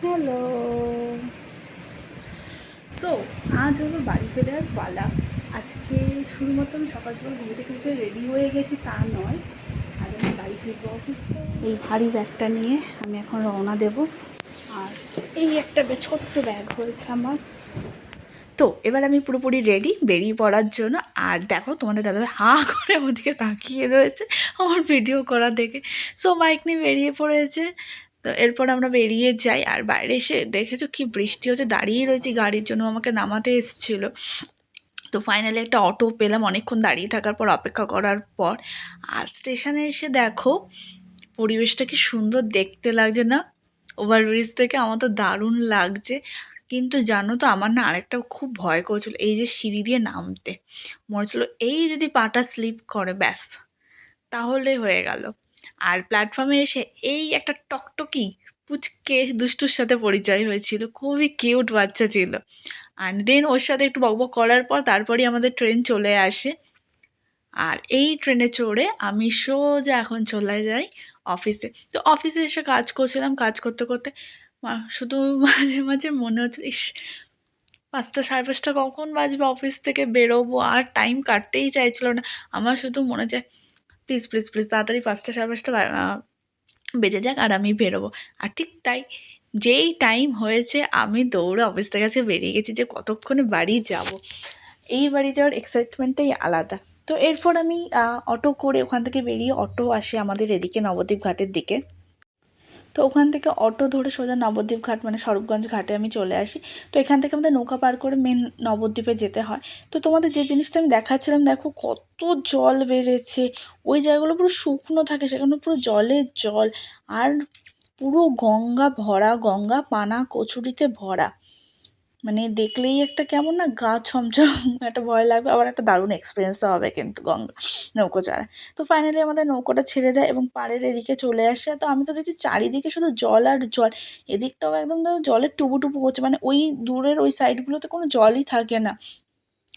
Hello. So আজ হলো বাড়ি ফেরার পালা। আজকে শুধুমাত্র আমি সকাল সকাল ঘুম থেকে উঠে রেডি হয়ে গেছি তা নয়, আজ আমি বাড়ি ফিরবো অফিসে। এই ভারী ব্যাগটা নিয়ে আমি এখন রওনা দেব। আর এই একটা ছোট্ট ব্যাগ হয়েছে আমার। তো এবার আমি পুরোপুরি রেডি বেরিয়ে পড়ার জন্য। আর দেখো তোমাদের দাদাভাই হাঁ করে ওদিকে তাকিয়ে রয়েছে আমার ভিডিও করা দেখে। সো বাইক নিয়ে বেরিয়ে পড়েছে। তো এরপর আমরা বেরিয়ে যাই। আর বাইরে এসে দেখেছো কি বৃষ্টি হচ্ছে, দাঁড়িয়ে রয়েছি গাড়ির জন্য, আমাকে নামাতে এসেছিলো। তো ফাইনালি একটা অটো পেলাম অনেকক্ষণ দাঁড়িয়ে থাকার পর, অপেক্ষা করার পর। আর স্টেশনে এসে দেখো পরিবেশটা কি সুন্দর দেখতে লাগছে না ওভারব্রিজ থেকে, আমার তো দারুণ লাগছে। কিন্তু জানো তো আমার না আরেকটা খুব ভয় করছিল, এই যে সিঁড়ি দিয়ে নামতে মনে হচ্ছিল এই যদি পাটা স্লিপ করে ব্যাস তাহলে হয়ে গেল। আর প্ল্যাটফর্মে এসে এই একটা টকটকি পুচকে দুষ্টুর সাথে পরিচয় হয়েছিল, খুবই কিউট বাচ্চা ছিল। আর দেন ওর সাথে একটু বকবক করার পর তারপরই আমাদের ট্রেন চলে আসে। আর এই ট্রেনে চড়ে আমি সোজা এখন চলে যাই অফিসে। তো অফিসে এসে কাজ করছিলাম, কাজ করতে করতে শুধু মাঝে মাঝে মনে হচ্ছে ইস 5টা 5:30 কখন বাজবে, অফিস থেকে বেরোবো, আর টাইম কাটতেই চাইছিল না আমার। শুধু মনে হচ্ছে প্লিজ প্লিজ প্লিজ তাড়াতাড়ি 5টা 5:30 বেজে যাক আর আমি বেরোবো। আর ঠিক তাই, যেই টাইম হয়েছে আমি দৌড়ে অফিস থেকে কাছে বেরিয়ে গেছি যে কতক্ষণে বাড়ি যাব। এই বাড়ি যাওয়ার এক্সাইটমেন্টটাই আলাদা। তো এরপর আমি অটো করে ওখান থেকে বেরিয়ে, অটো আসে আমাদের এদিকে নবদ্বীপ ঘাটের দিকে। তো ওখান থেকে অটো ধরে সোজা নবদ্বীপ ঘাট মানে স্বরূপগঞ্জ ঘাটে আমি চলে আসি। তো এখান থেকে আমাদের নৌকা পার করে মেন নবদ্বীপে যেতে হয়। তো তোমাদের যে জিনিসটা আমি দেখাচ্ছিলাম, দেখো কত জল বেড়েছে। ওই জায়গাগুলো পুরো শুকনো থাকে, সেখানে পুরো জলের জল। আর পুরো গঙ্গা ভরা, গঙ্গা পানা কচুরিতে ভরা। মানে দেখলেই একটা কেমন না গা ছমছম একটা ভয় লাগবে, আবার একটা দারুণ এক্সপিরিয়েন্সও হবে কিন্তু গঙ্গা নৌকো চড়ায়। তো ফাইনালি আমাদের নৌকোটা ছেড়ে দেয় এবং পাড়ের এদিকে চলে আসে। তো আমি তো দেখছি চারিদিকে শুধু জল আর জল, এদিকটাও একদম জলের টুবু টুবু করছে, মানে ওই দূরের ওই সাইডগুলোতে কোনো জলই থাকে না।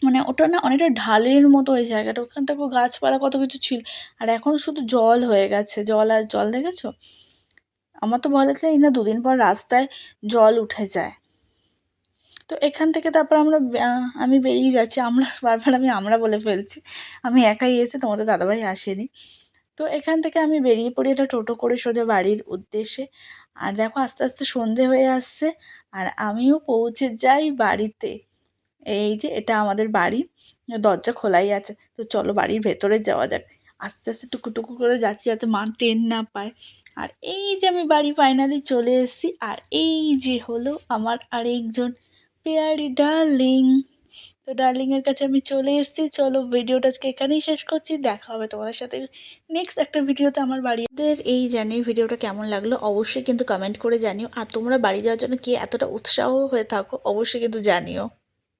মানে ওটা না অনেকটা ঢালের মতো ওই জায়গাটা, ওখানটা গাছপালা কত কিছু ছিল। আর এখন শুধু জল হয়ে গেছে, জল আর জল, দেখেছো? আমার তো ভয় লাগছে এই না 2 দিন পর রাস্তায় জল উঠে যায়। তো এখান থেকে তারপর আমি বেরিয়ে যাচ্ছি। বারবার আমরা বলে ফেলছি, আমি একাই এসে, তোমাদের দাদাভাই আসেনি। তো এখান থেকে আমি বেরিয়ে পড়ি একটা টোটো করে সোজা বাড়ির উদ্দেশ্যে। আর দেখো আস্তে আস্তে সন্ধে হয়ে আসছে আর আমিও পৌঁছে যাই বাড়িতে। এই যে এটা আমাদের বাড়ি, দরজা খোলাই আছে। তো চলো বাড়ির ভেতরে যাওয়া যাক। আস্তে আস্তে টুকু করে যাচ্ছি যাতে মা ট্রেন না পায়। আর এই যে আমি বাড়ি ফাইনালি চলে এসেছি। আর এই যে হলো আমার আরেকজন পেয়ারি ডার্লিং। তো ডার্লিংয়ের কাছে আমি চলে এসেছি। চলো ভিডিওটা আজকে এখানেই শেষ করছি, দেখা হবে তোমাদের সাথে নেক্সট একটা ভিডিওতে আমার বাড়িদের। এই জানি ভিডিওটা কেমন লাগলো অবশ্যই কিন্তু কমেন্ট করে জানিও। আর তোমরা বাড়ি যাওয়ার জন্য কে এতটা উৎসাহ হয়ে থাকো অবশ্যই কিন্তু জানিও।